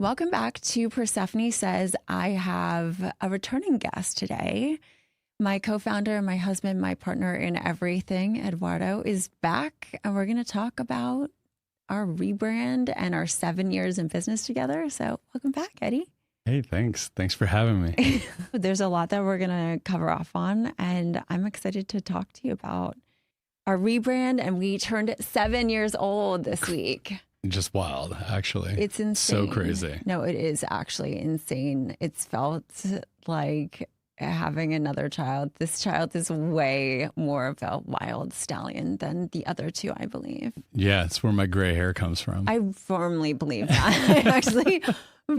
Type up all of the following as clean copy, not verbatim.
Welcome back to Persephone Says. I have a returning guest today. My co-founder, my husband, my partner in everything, Eduardo, is back, and we're going to talk about our rebrand and our 7 years in business together. So welcome back, Eddie. Hey, thanks. Thanks for having me. There's a lot that we're going to cover off on, and I'm excited to talk to you about our rebrand. And we turned 7 years old this week. Just wild, actually. It's insane. So crazy. No, it is actually insane. It's felt like having another child. This child is way more of a wild stallion than the other two, I believe. Yeah, it's where my gray hair comes from. I firmly believe that. I actually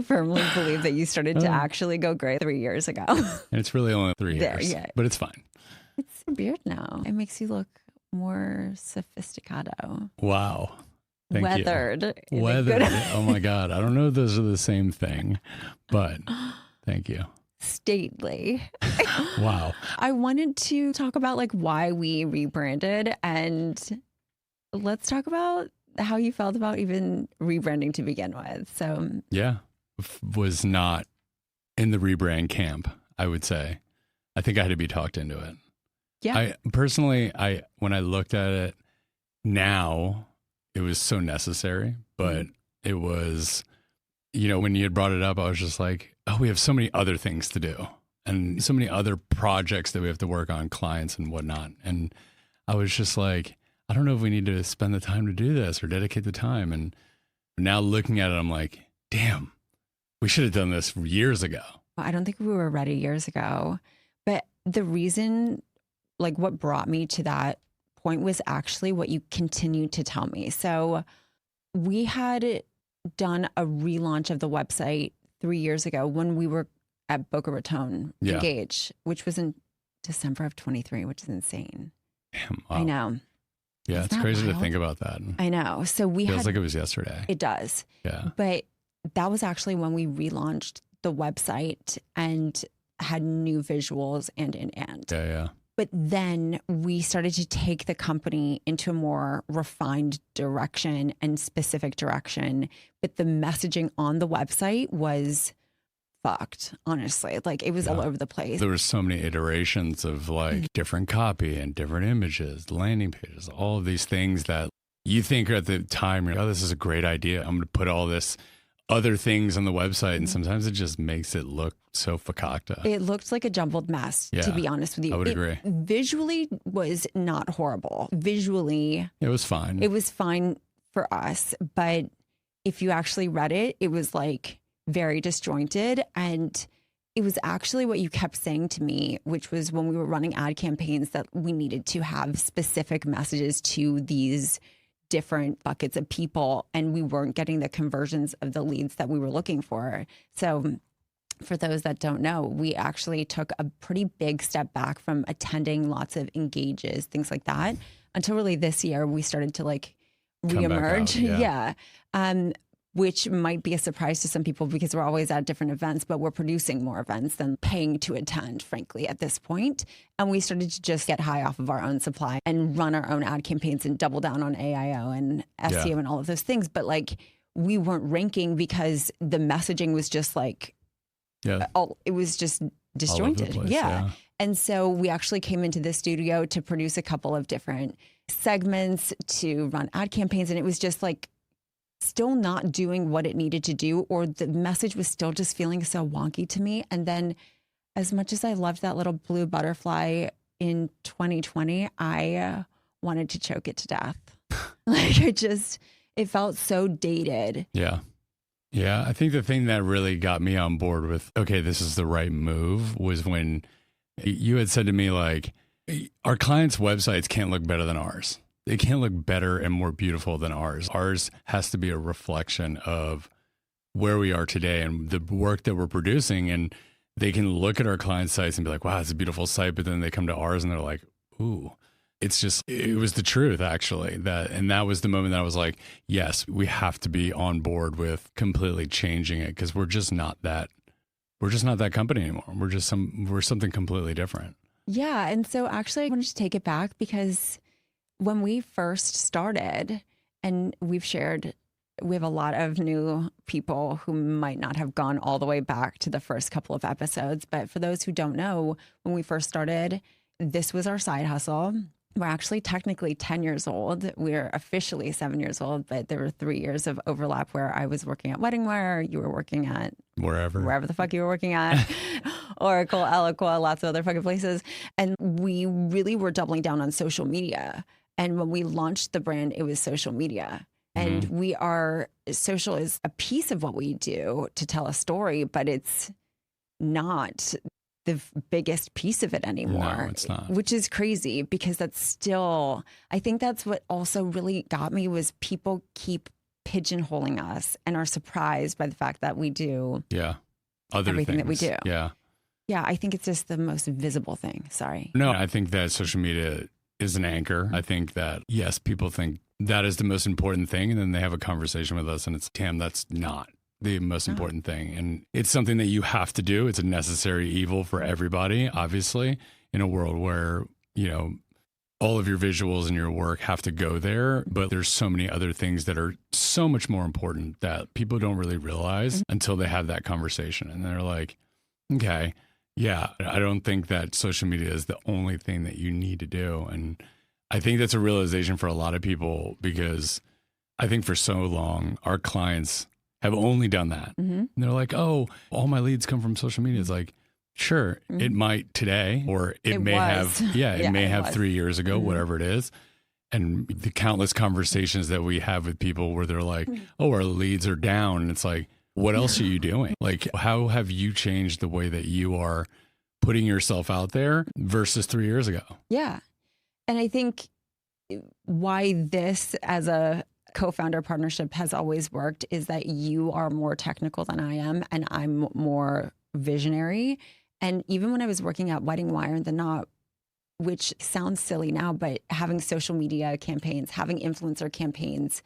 firmly believe that you started to actually go gray 3 years ago. And it's really only 3 years, but it's fine. It's your beard now. It makes you look more sophisticado. Wow. Thank Weathered. You. Weathered. Oh my God. I don't know if those are the same thing, but thank you. Stately. Wow. I wanted to talk about like why we rebranded, and let's talk about how you felt about even rebranding to begin with. So yeah, was not in the rebrand camp, I would say. I think I had to be talked into it. Yeah. I personally, when I looked at it now, it was so necessary, but it was, when you had brought it up, I was just like, oh, we have so many other things to do and so many other projects that we have to work on, clients and whatnot. And I was just like, I don't know if we need to spend the time to do this or dedicate the time. And now looking at it, I'm like, damn, we should have done this years ago. I don't think we were ready years ago, but the reason, like what brought me to that point was actually what you continued to tell me. So we had done a relaunch of the website 3 years ago when we were at Boca Raton Engage, which was in December of 23, which is insane. Damn, wow. I know. Yeah, it's crazy to think about that. I know. So feels like it was yesterday. It does. Yeah. But that was actually when we relaunched the website and had new visuals and. Yeah. But then we started to take the company into a more refined direction and specific direction. But the messaging on the website was fucked, honestly. Like it was all over the place. There were so many iterations of like different copy and different images, landing pages, all of these things that you think at the time, you're like, oh, this is a great idea. I'm going to put all this other things on the website, and sometimes it just makes it look so fakakta. It looked like a jumbled mess, to be honest with you. I would agree. Visually was not horrible. Visually, it was fine. It was fine for us, but if you actually read it, it was like very disjointed, and it was actually what you kept saying to me, which was when we were running ad campaigns that we needed to have specific messages to these different buckets of people, and we weren't getting the conversions of the leads that we were looking for. So for those that don't know, we actually took a pretty big step back from attending lots of engages, things like that, until really this year we started to like reemerge. Which might be a surprise to some people because we're always at different events, but we're producing more events than paying to attend, frankly, at this point. And we started to just get high off of our own supply and run our own ad campaigns and double down on AIO and SEO and all of those things. But like we weren't ranking because the messaging was just like, it was just disjointed. Place, And so we actually came into the studio to produce a couple of different segments to run ad campaigns. And it was just like, still not doing what it needed to do, or the message was still just feeling so wonky to me. And then as much as I loved that little blue butterfly in 2020, I wanted to choke it to death. Like it felt so dated. Yeah. I think the thing that really got me on board with, okay, this is the right move, was when you had said to me, like, our clients' websites can't look better than ours. They can't look better and more beautiful than ours. Ours has to be a reflection of where we are today and the work that we're producing. And they can look at our client sites and be like, wow, it's a beautiful site. But then they come to ours and they're like, ooh, it was the truth, actually. And that was the moment that I was like, yes, we have to be on board with completely changing it, because we're just not that company anymore. We're something completely different. Yeah. And so actually I wanted to take it back because when we first started, and we've shared we have a lot of new people who might not have gone all the way back to the first couple of episodes. But for those who don't know, when we first started, this was our side hustle. We're actually technically 10 years old. We're officially 7 years old, but there were 3 years of overlap where I was working at Wedding Wire, you were working at wherever the fuck you were working at, Oracle, Eloqua, lots of other fucking places. And we really were doubling down on social media. And when we launched the brand, it was social media. And social is a piece of what we do to tell a story, but it's not the biggest piece of it anymore. No, it's not. Which is crazy because that's still, I think that's what also really got me was people keep pigeonholing us and are surprised by the fact that we do everything that we do. Yeah. Yeah, I think it's just the most visible thing. Sorry. No, I think that social media is an anchor. I think that, yes, people think that is the most important thing. And then they have a conversation with us and it's, Tam, that's not the most important thing. And it's something that you have to do. It's a necessary evil for everybody, obviously, in a world where, you know, all of your visuals and your work have to go there. But there's so many other things that are so much more important that people don't really realize until they have that conversation. And they're like, okay, yeah, I don't think that social media is the only thing that you need to do. And I think that's a realization for a lot of people because I think for so long, our clients have only done that. And they're like, oh, all my leads come from social media. It's like, sure, it might today, or it may was. have, it may have was. 3 years ago, whatever it is. And the countless conversations that we have with people where they're like, oh, our leads are down. And it's like, what else are you doing? Like, how have you changed the way that you are putting yourself out there versus 3 years ago? Yeah. And I think why this as a co-founder partnership has always worked is that you are more technical than I am and I'm more visionary. And even when I was working at Wedding Wire and The Knot, which sounds silly now, but having social media campaigns, having influencer campaigns,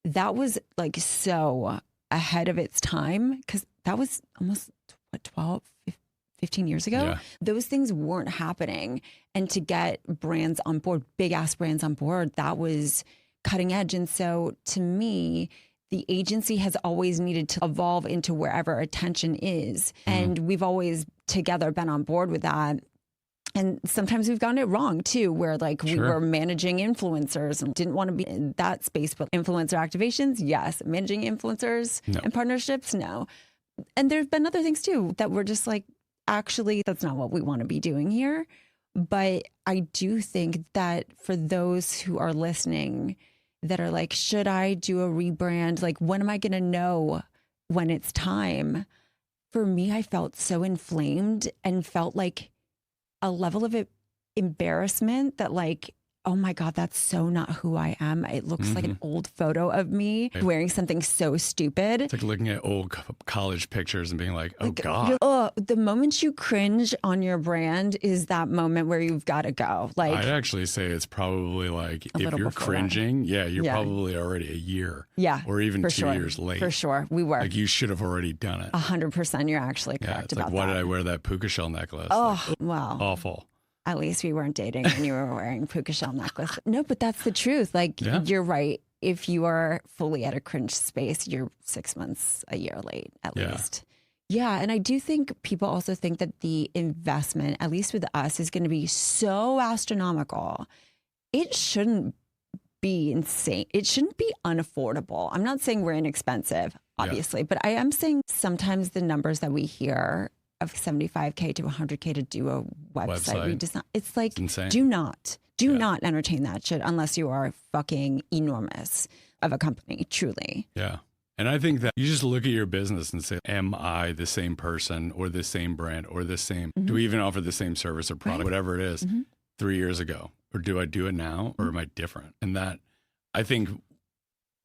that was like so ahead of its time because that was almost 15 years ago. Yeah. Those things weren't happening. And to get brands on board, big ass brands on board, that was cutting edge. And so to me, the agency has always needed to evolve into wherever attention is. And we've always together been on board with that. And sometimes we've gotten it wrong too, where like we were managing influencers and didn't want to be in that space, but influencer activations, yes. Managing influencers and partnerships, no. And there's been other things too that we're just like, actually, that's not what we want to be doing here. But I do think that for those who are listening that are like, should I do a rebrand? Like, when am I going to know when it's time? For me, I felt so inflamed and felt like a level of embarrassment that like, oh my God, that's so not who I am. It looks like an old photo of me wearing something so stupid. It's like looking at old college pictures and being like, oh God. The moment you cringe on your brand is that moment where you've got to go. Like, I'd actually say it's probably like, if you're cringing, you're probably already a year or even 2 years late. For sure. We were. Like you should have already done it. 100%. You're actually correct it's about like, why that. did I wear that puka shell necklace? Oh, like, wow. Awful. At least we weren't dating when you were wearing puka shell necklace. No, but that's the truth. Like, you're right. If you are fully at a cringe space, you're 6 months, a year late at least. Yeah. And I do think people also think that the investment, at least with us, is going to be so astronomical. It shouldn't be insane. It shouldn't be unaffordable. I'm not saying we're inexpensive, obviously, but I am saying sometimes the numbers that we hear of $75K to $100K to do a website redesign. It's like, insane. do not entertain that shit unless you are fucking enormous of a company, truly. Yeah. And I think that you just look at your business and say, am I the same person or the same brand or the same, do we even offer the same service or product, whatever it is, 3 years ago? Or do I do it now or am I different? And that, I think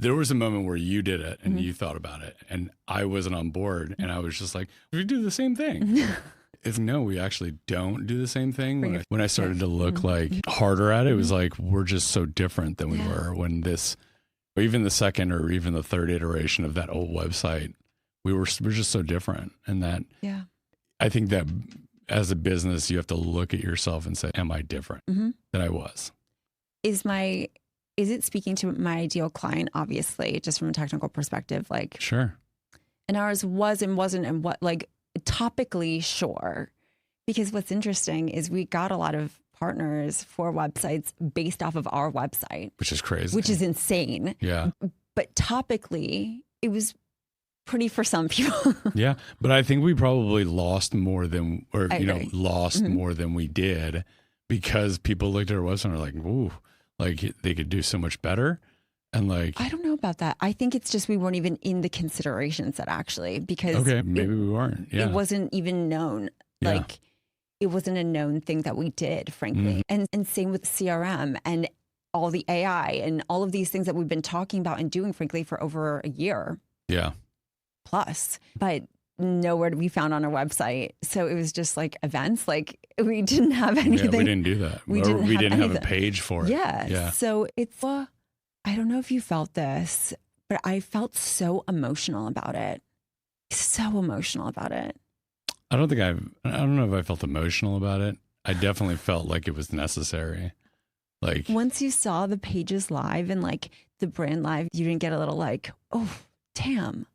there was a moment where you did it and you thought about it and I wasn't on board and I was just like, we do the same thing. It's no, we actually don't do the same thing. When I started to look like harder at it, it was like, we're just so different than we were when this, or even the second or even the third iteration of that old website, we're just so different. And that, I think that as a business, you have to look at yourself and say, am I different than I was? Is my is it speaking to my ideal client? Obviously, just from a technical perspective, like Sure. and ours was and wasn't, and what, like topically, sure. Because what's interesting is we got a lot of partners for websites based off of our website, Which is crazy. which is insane. Yeah. But topically, it was pretty for some people. Yeah. But I think we probably lost more than, or, I you know, agree. lost more than we did because people looked at our website and were like, ooh, like they could do so much better. And like, I don't know about that. I think it's just we weren't even in the consideration set actually, because okay, maybe we weren't. Yeah. it wasn't even known. Yeah. Like it wasn't a known thing that we did, frankly. And same with CRM and all the AI and all of these things that we've been talking about and doing, frankly, for over a year Yeah. plus. But nowhere to be found on our website. So it was just like events. Like we didn't have anything. Yeah, we didn't do that. We Or didn't we have didn't have a anything. page for it. Yeah. Yeah. So it's, I don't know if you felt this, but I felt so emotional about it. So emotional about it. I don't know if I felt emotional about it. I definitely felt like it was necessary. Like, Once you saw the pages live and like the brand live, you didn't get a little like, oh, damn.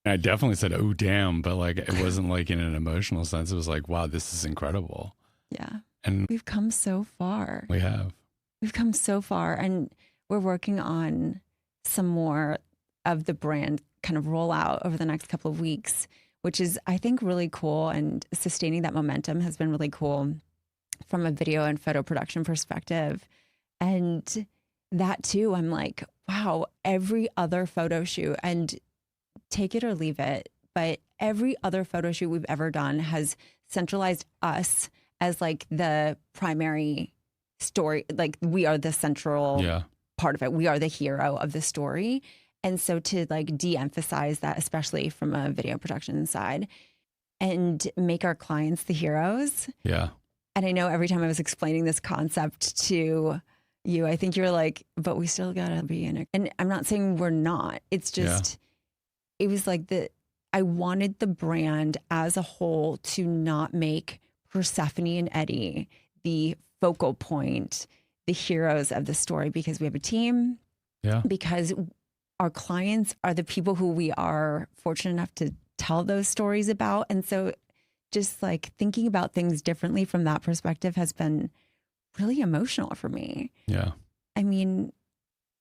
I definitely said, oh, damn. But like, it wasn't like in an emotional sense. It was like, wow, this is incredible. Yeah. And We've come so far. we have. We've come so far. And we're working on some more of the brand kind of rollout over the next couple of weeks, which is, I think, really cool. And sustaining that momentum has been really cool from a video and photo production perspective. And that too, I'm like, wow, every other photo shoot, and take it or leave it, but every other photo shoot we've ever done has centralized us as like the primary story. Like we are the central Yeah. part of it. We are the hero of the story. And so to like de-emphasize that, especially from a video production side, and make our clients the heroes. Yeah. And I know every time I was explaining this concept to you, I think you're like, but we still gotta be in it. And I'm not saying we're not. It's just, it was like I wanted the brand as a whole to not make Persephone and Eddie the focal point, the heroes of the story, because we have a team. Yeah. Because our clients are the people who we are fortunate enough to tell those stories about. And so just like thinking about things differently from that perspective has been really emotional for me. Yeah. I mean,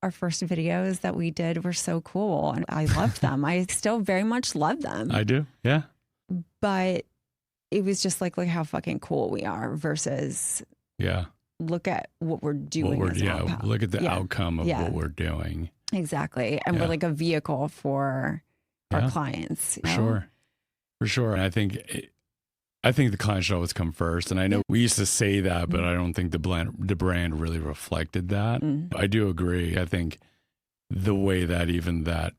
our first videos that we did were so cool and I loved them. I still very much love them. I do. Yeah. But it was just like, look how fucking cool we are versus Yeah. look at what we're doing. Look at the outcome of Yeah. what we're doing. Exactly. And we're like a vehicle for our clients. For sure. For sure. And I think the client should always come first. And I know we used to say that, but I don't think the brand really reflected that. I do agree. I think the way that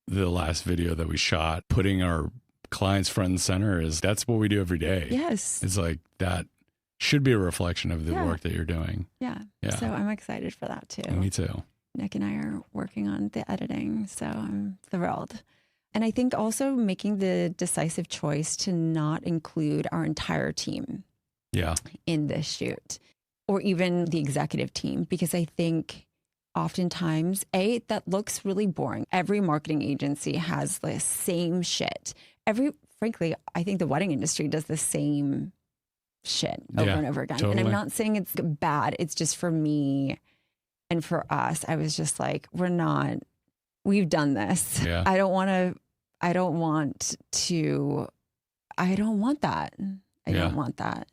the last video that we shot, putting our clients front and center that's what we do every day. Yes. It's like that should be a reflection of the work that you're doing. Yeah. So I'm excited for that too. Me too. Nick and I are working on the editing, so I'm thrilled. And I think also making the decisive choice to not include our entire team in this shoot, or even the executive team, because I think oftentimes, that looks really boring. Every marketing agency has the same shit. Frankly, I think the wedding industry does the same shit over and over again. Totally. And I'm not saying it's bad. It's just for me and for us, I was just like, we've done this. Yeah. I don't want that. I don't want that.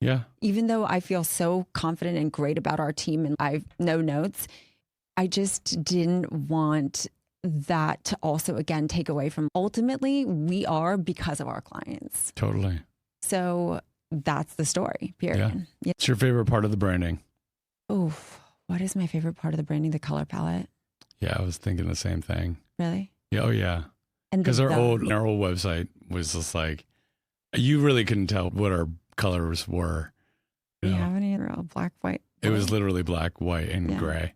Yeah. Even though I feel so confident and great about our team and I've no notes, I just didn't want that to also, again, take away from ultimately we are because of our clients. Totally. So that's the story, period. Yeah. What's your favorite part of the branding? Oh, what is my favorite part of the branding? The color palette. Yeah, I was thinking the same thing. Really? Yeah, oh yeah. Because our old website was just like, you really couldn't tell what our colors were. Do you have any black, white? It was literally black, white, and gray.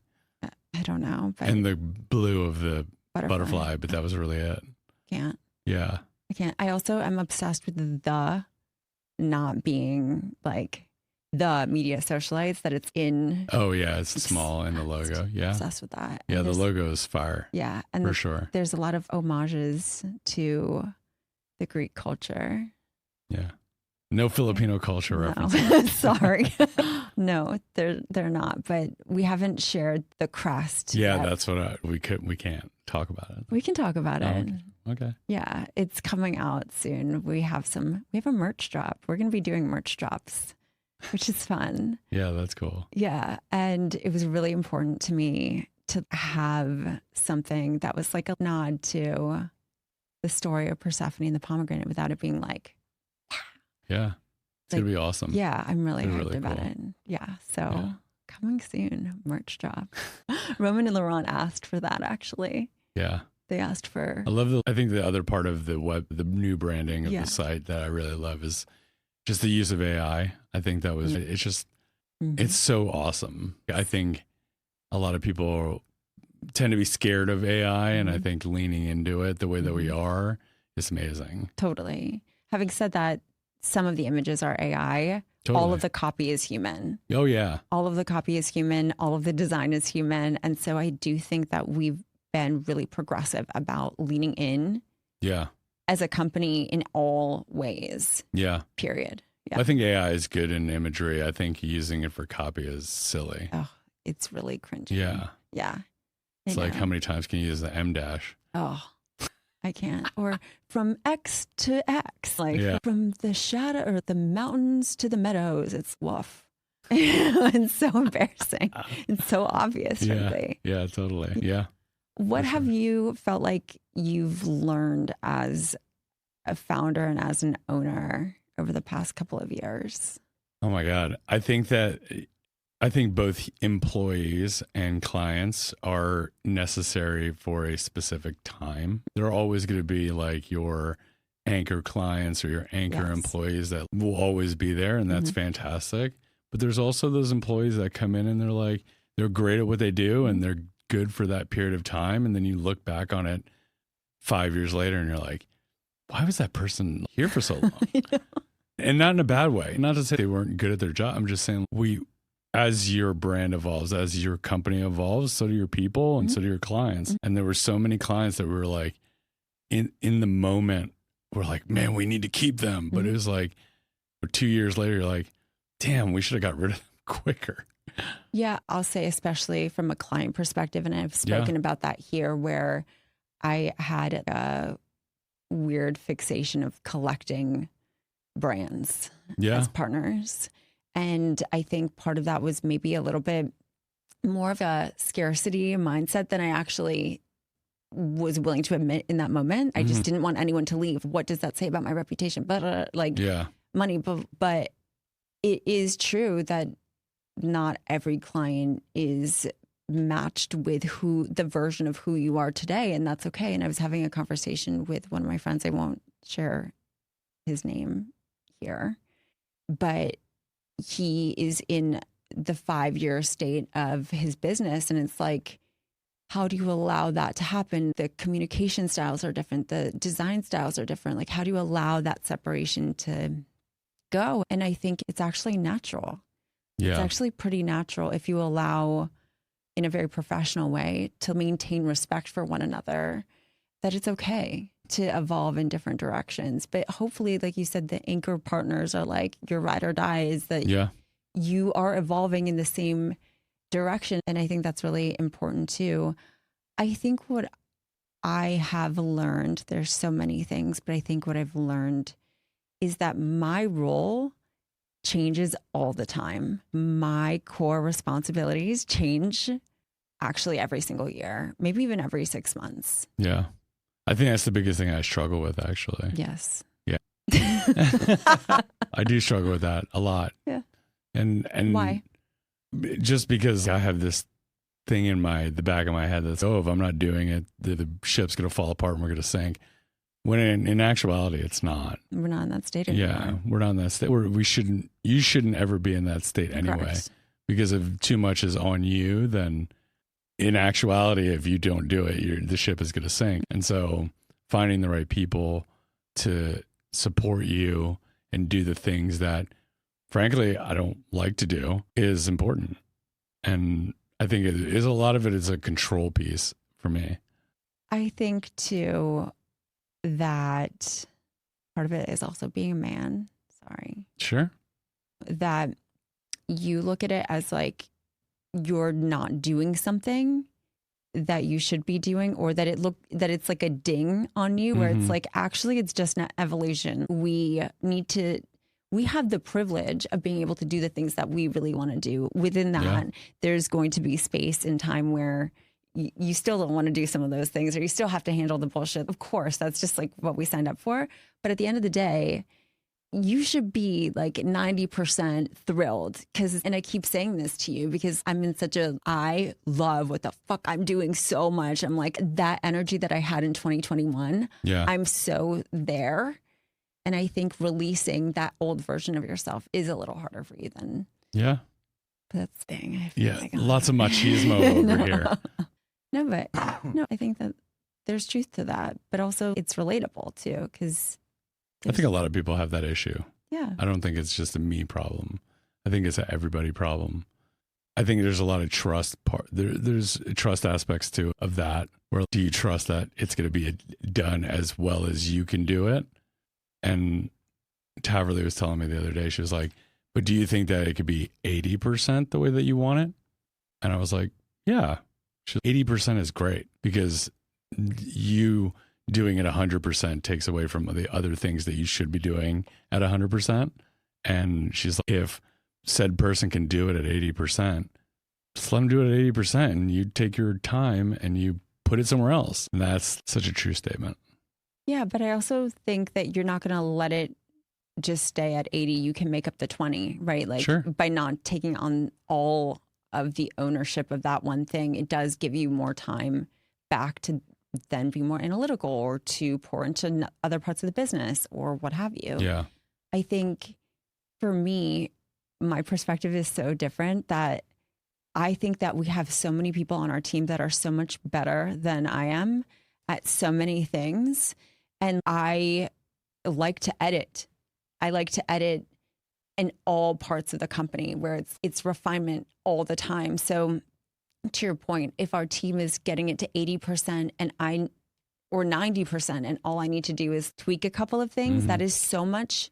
I don't know. But and the blue of the butterfly, but that was really it. Can't. Yeah. I can't. I also am obsessed with the not being like the media socialites, that it's in. Oh yeah, it's small in the logo. Yeah, Obsessed with that. Yeah, And the logo is fire. Yeah, and for sure. There's a lot of homages to the Greek culture. Yeah, no Filipino culture No. references. Sorry, no, they're not. But we haven't shared the crest. Yeah, yet. that's what we can't talk about it. We can talk about it. Okay. Yeah, it's coming out soon. We have a merch drop. We're going to be doing merch drops, which is fun. Yeah, that's cool. Yeah, and it was really important to me to have something that was like a nod to the story of Persephone and the pomegranate without it being like, yeah, it's going to be awesome. Yeah, I'm really hyped really about cool. it. Yeah, so coming soon, merch drop. Roman and Laurent asked for that, actually. Yeah. They asked for. I think the other part of the new branding of the site that I really love is just the use of AI. I think that was, it's just, it's so awesome. I think a lot of people tend to be scared of AI, and I think leaning into it the way that we are is amazing. Totally. Having said that, some of the images are AI. Totally. All of the copy is human. Oh, yeah. All of the copy is human. All of the design is human. And so I do think that we've been really progressive about leaning in as a company in all ways. Yeah. Period. Yeah. I think AI is good in imagery. I think using it for copy is silly. Oh, it's really cringy. Yeah. Yeah. It's like, how many times can you use the M dash? Oh, I can't. Or from X to X, like from the shadow or the mountains to the meadows. It's woof. It's so embarrassing. It's so obvious, frankly. Yeah, totally. Yeah. What have you felt like you've learned as a founder and as an owner over the past couple of years? Oh my God. I think both employees and clients are necessary for a specific time. There are always going to be like your anchor clients or your anchor employees that will always be there, and that's fantastic. But there's also those employees that come in and they're great at what they do and they're good for that period of time. And then you look back on it 5 years later and you're like, why was that person here for so long? And not in a bad way. Not to say they weren't good at their job. I'm just saying as your brand evolves, as your company evolves, so do your people and so do your clients. And there were so many clients that were like, in the moment, we're like, man, we need to keep them. But it was like 2 years later, you're like, damn, we should have got rid of them quicker. Yeah, I'll say, especially from a client perspective, and I've spoken about that here, where I had a weird fixation of collecting brands as partners. And I think part of that was maybe a little bit more of a scarcity mindset than I actually was willing to admit in that moment. I just didn't want anyone to leave. What does that say about my reputation? But money. But it is true that not every client is matched with the version of who you are today. And that's okay. And I was having a conversation with one of my friends. I won't share his name here, but he is in the 5-year state of his business. And it's like, how do you allow that to happen? The communication styles are different. The design styles are different. Like, how do you allow that separation to go? And I think it's actually natural. Yeah. It's actually pretty natural if you allow, in a very professional way, to maintain respect for one another, that it's okay to evolve in different directions. But hopefully, like you said, the anchor partners are like your ride or die, is that you are evolving in the same direction. And I think that's really important too. I think what I have learned, there's so many things, but I think what I've learned is that my role changes all the time. My core responsibilities change actually every single year, maybe even every 6 months. Yeah. I think that's the biggest thing I struggle with, actually. Yes. Yeah. I do struggle with that a lot. Yeah. And why? Just because I have this thing in the back of my head that's, if I'm not doing it, the ship's going to fall apart and we're going to sink. When in actuality, it's not. We're not in that state anymore. Yeah, we're not in that state. You shouldn't ever be in that state anyway. Correct. Because if too much is on you, then in actuality, if you don't do it, the ship is going to sink. And so finding the right people to support you and do the things that frankly, I don't like to do is important. And I think it is a lot of it is a control piece for me. I think too that part of it is also being a man. Sorry. Sure. That you look at it as like you're not doing something that you should be doing, or that it's like a ding on you where it's like, actually it's just an evolution. We have the privilege of being able to do the things that we really want to do. Within that, there's going to be space and time where you still don't want to do some of those things, or you still have to handle the bullshit. Of course, that's just like what we signed up for. But at the end of the day, you should be like 90% thrilled. And I keep saying this to you because I love what the fuck I'm doing so much. I'm like, that energy that I had in 2021, I'm so there. And I think releasing that old version of yourself is a little harder for you than. Yeah. That's the thing. Lots of machismo over here. No, I think that there's truth to that, but also it's relatable too, because I think a lot of people have that issue. Yeah. I don't think it's just a me problem. I think it's an everybody problem. I think there's a lot of trust there's trust aspects too of that. Where do you trust that it's going to be done as well as you can do it? And Taverly was telling me the other day, she was like, but do you think that it could be 80% the way that you want it? And I was like, yeah, 80% is great, because you doing it 100% takes away from the other things that you should be doing at 100%. And she's like, if said person can do it at 80%, just let them do it at 80%, and you take your time and you put it somewhere else. And that's such a true statement. Yeah, but I also think that you're not going to let it just stay at 80. You can make up the 20, right? Like by not taking on all of the ownership of that one thing, it does give you more time back to then be more analytical, or to pour into other parts of the business, or what have you. Yeah. I think for me, my perspective is so different, that I think that we have so many people on our team that are so much better than I am at so many things. And I like to edit. I like to edit in all parts of the company, where it's refinement all the time. So to your point, if our team is getting it to 80% or 90%, and all I need to do is tweak a couple of things, that is so much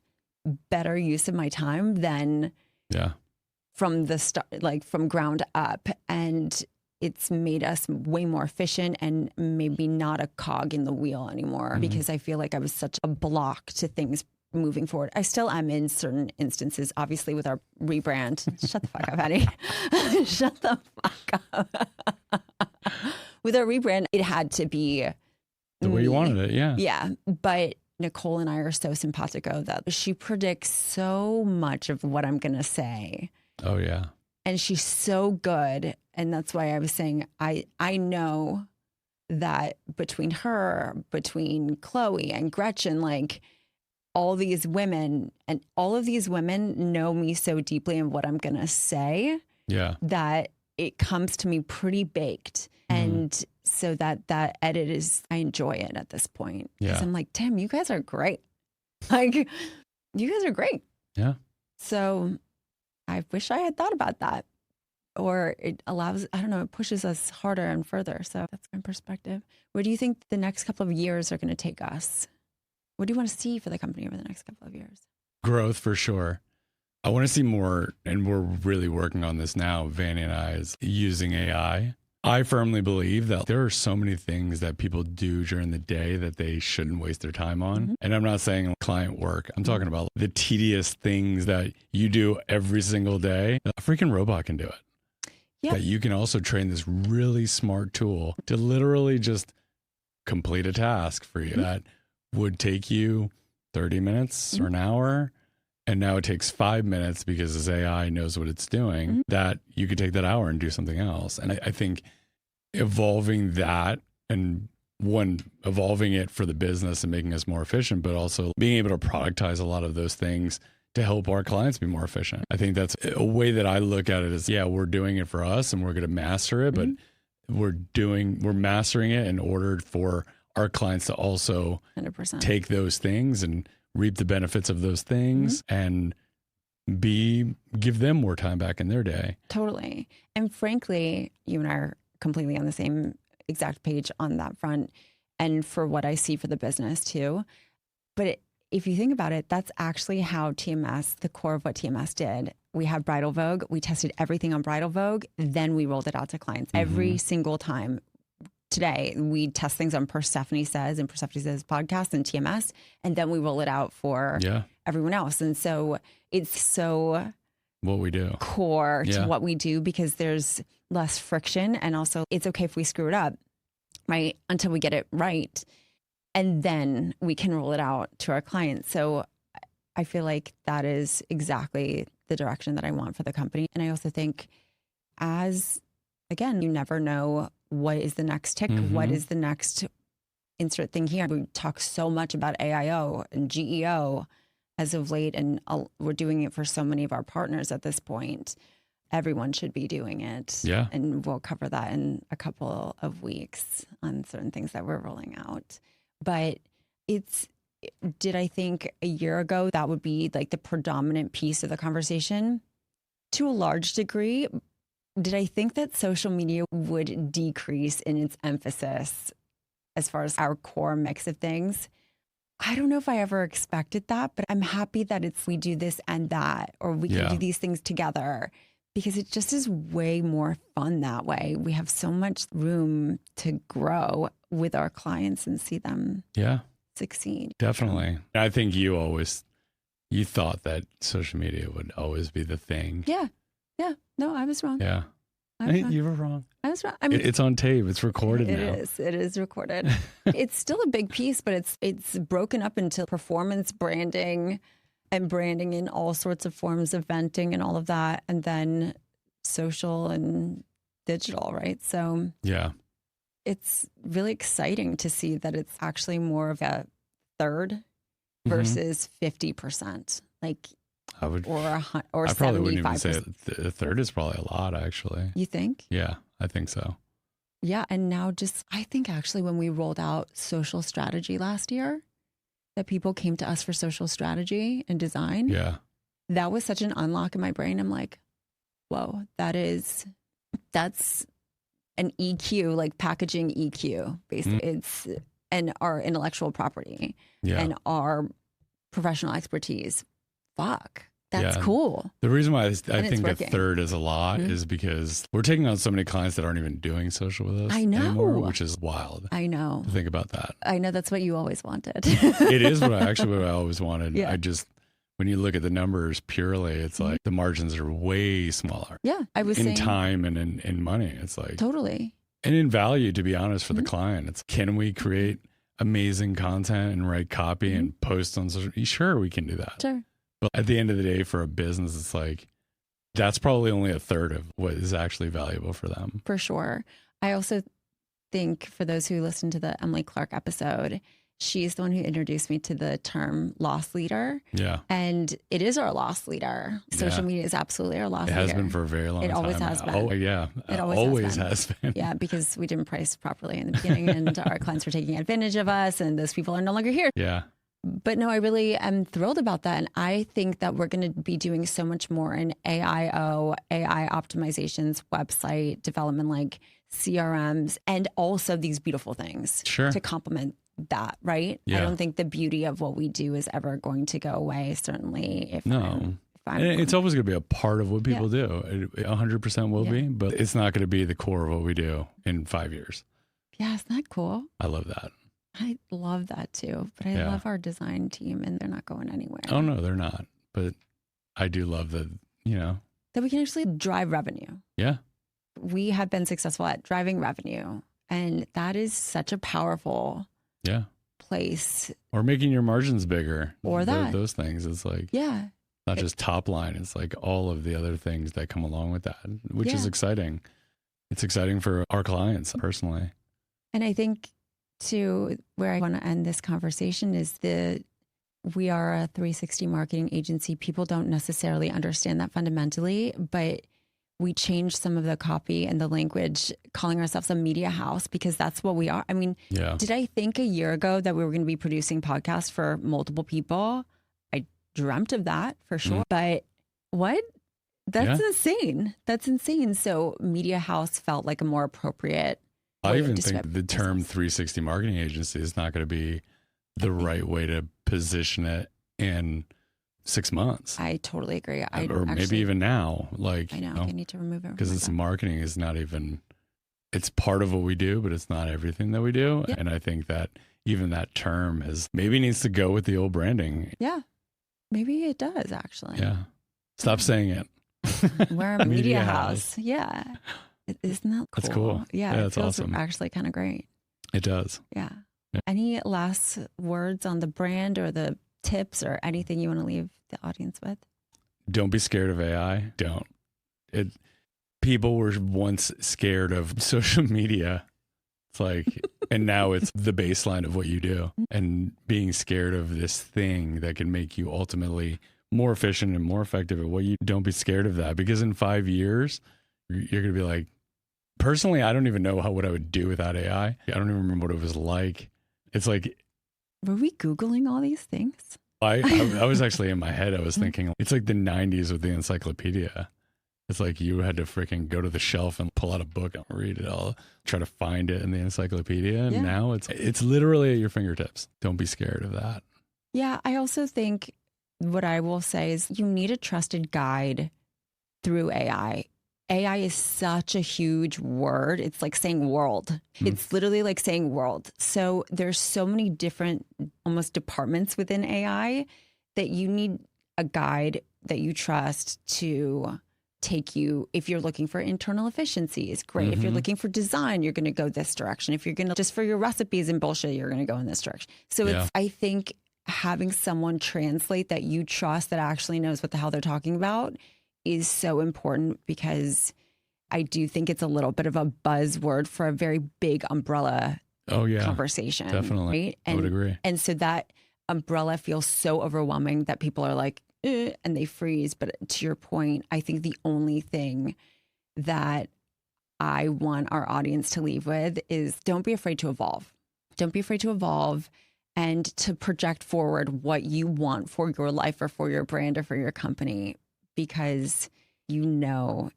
better use of my time than from the start, like from ground up. And it's made us way more efficient, and maybe not a cog in the wheel anymore, because I feel like I was such a block to things moving forward. I still am in certain instances, obviously with our rebrand. Shut the fuck up, Hattie. Shut the fuck up. With our rebrand, it had to be the way you wanted it. Yeah. Yeah. But Nicole and I are so simpatico that she predicts so much of what I'm going to say. Oh, yeah. And she's so good. And that's why I was saying, I know that between her, between Chloe and Gretchen, like all these women, and all of these women know me so deeply and what I'm going to say, that it comes to me pretty baked. And so that edit is, I enjoy it at this point. Because I'm like, damn, you guys are great. Like, you guys are great. Yeah. So I wish I had thought about that. Or it allows, I don't know, it pushes us harder and further. So that's my perspective. Where do you think the next couple of years are going to take us? What do you want to see for the company over the next couple of years? Growth, for sure. I want to see more, and we're really working on this now, Vanny and I, is using AI. I firmly believe that there are so many things that people do during the day that they shouldn't waste their time on. And I'm not saying client work. I'm talking about the tedious things that you do every single day. A freaking robot can do it. Yeah. That you can also train this really smart tool to literally just complete a task for you that would take you 30 minutes or an hour. And now it takes 5 minutes because this AI knows what it's doing, that you could take that hour and do something else. And I think evolving that, and evolving it for the business and making us more efficient, but also being able to productize a lot of those things to help our clients be more efficient. I think that's a way that I look at it is, we're doing it for us and we're going to master it, but we're mastering it in order for our clients to also 100%. take those things and reap the benefits of those things and give them more time back in their day. Totally. And frankly, you and I are completely on the same exact page on that front. And for what I see for the business too. But if you think about it, that's actually how TMS, the core of what TMS did. We had Bridal Vogue. We tested everything on Bridal Vogue. Then we rolled it out to clients every single time. Today, we test things on Persephone Says and Persephone Says podcast and TMS. And then we roll it out for everyone else. And so it's so what we do core to what we do because there's less friction. And also it's okay if we screw it up, right? Until we get it right. And then we can roll it out to our clients. So I feel like that is exactly the direction that I want for the company. And I also think again, you never know what is the next tick, what is the next insert thing here. We talk so much about AIO and GEO as of late, and we're doing it for so many of our partners at this point. Everyone should be doing it. Yeah. And we'll cover that in a couple of weeks on certain things that we're rolling out. But did I think a year ago that would be like the predominant piece of the conversation? To a large degree. Did I think that social media would decrease in its emphasis as far as our core mix of things? I don't know if I ever expected that, but I'm happy that we do this and that, or we can do these things together because it just is way more fun that way. We have so much room to grow with our clients and see them succeed. Definitely. I think you thought that social media would always be the thing. Yeah. Yeah. No, I was wrong. Yeah. You were wrong. I was wrong. I mean, it's on tape. It's recorded now. It is recorded. It's still a big piece, but it's broken up into performance branding and branding in all sorts of forms of venting and all of that. And then social and digital, right? So it's really exciting to see that it's actually more of a third versus 50%. Like, I would, or I probably wouldn't even say a third is probably a lot, actually. You think? Yeah, I think so. Yeah. And now I think actually when we rolled out social strategy last year, that people came to us for social strategy and design. Yeah. That was such an unlock in my brain. I'm like, whoa, that's an EQ, like packaging EQ, basically. And our intellectual property and our professional expertise. Fuck. That's cool. The reason why I think a third is a lot is because we're taking on so many clients that aren't even doing social with us anymore, which is wild. I know. To think about that. I know that's what you always wanted. It is what I always wanted. Yeah. When you look at the numbers purely, it's like the margins are way smaller. Yeah. I was saying. In time and in money. It's like. Totally. And in value, to be honest, for the client. It's can we create amazing content and write copy and post on social? Sure, we can do that. Sure. But at the end of the day, for a business, it's like, that's probably only a third of what is actually valuable for them. For sure. I also think for those who listened to the Emily Clark episode, she's the one who introduced me to the term loss leader. Yeah. And it is our loss leader. Social media is absolutely our loss leader. It has been for a very long time. It always has been. Oh, yeah. It always has been. Yeah, because we didn't price properly in the beginning and our clients were taking advantage of us and those people are no longer here. Yeah. But no, I really am thrilled about that. And I think that we're going to be doing so much more in AIO, AI optimizations, website development, like CRMs, and also these beautiful things to complement that, right? Yeah. I don't think the beauty of what we do is ever going to go away, certainly. It's always going to be a part of what people do. It 100% will be, but it's not going to be the core of what we do in 5 years. Yeah, isn't that cool? I love that. I love that too, but I love our design team and they're not going anywhere. Oh no, they're not. But I do love that we can actually drive revenue. Yeah. We have been successful at driving revenue and that is such a powerful place. Or making your margins bigger. Or those things. It's like, not just top line. It's like all of the other things that come along with that, which is exciting. It's exciting for our clients personally. And I think to where I want to end this conversation is we are a 360 marketing agency. People don't necessarily understand that fundamentally, but we changed some of the copy and the language, calling ourselves a media house because that's what we are. I mean, did I think a year ago that we were going to be producing podcasts for multiple people? I dreamt of that for sure. But What? That's Yeah. insane. That's insane. So media house felt like a more appropriate. I way to even describe think the term business. 360 marketing agency is not going to be the right way to position it in 6 months. I totally agree. Or maybe even now. Like, I know. I need to remove it. because it's marketing is not even, it's part of what we do, but it's not everything that we do. Yeah. And I think that even that term maybe needs to go with the old branding. Yeah. Maybe it does actually. Yeah. Stop saying it. We're a media house. Yeah. Isn't that cool? That's cool. Yeah. Yeah, it that's feels awesome. actually kind of great. It does. Yeah. Yeah. Any last words on the brand or the tips or anything you want to leave the audience with? Don't be scared of AI. Don't. People were once scared of social media. It's like, and now it's the baseline of what you do. And being scared of this thing that can make you ultimately more efficient and more effective at what you don't be scared of that. Because in 5 years, you're going to be like, personally, I don't even know what I would do without AI. I don't even remember what it was like. It's like, Were we Googling all these things? I was actually in my head, I was thinking it's like the 90s with the encyclopedia. It's like you had to freaking go to the shelf and pull out a book and read it all, try to find it in the encyclopedia. And now it's literally at your fingertips. Don't be scared of that. Yeah. I also think what I will say is you need a trusted guide through AI. AI is such a huge word. It's like saying world. It's literally like saying world. So there's so many different almost departments within AI that you need a guide that you trust to take you. If you're looking for internal efficiencies, great. If you're looking for design, you're going to go this direction. If you're going to just for your recipes and bullshit, you're going to go in this direction. So it's, I think having someone translate that you trust that actually knows what the hell they're talking about is so important, because I do think it's a little bit of a buzzword for a very big umbrella conversation. Definitely. Right? I would agree. And so that umbrella feels so overwhelming that people are like, and they freeze. But to your point, I think the only thing that I want our audience to leave with is don't be afraid to evolve. Don't be afraid to evolve and to project forward what you want for your life or for your brand or for your company, because you know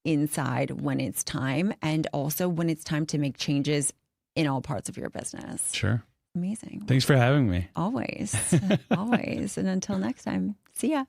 inside when it's time, and also when it's time to make changes in all parts of your business. Sure. Amazing. Thanks for having me. Always. Always. And until next time, see ya.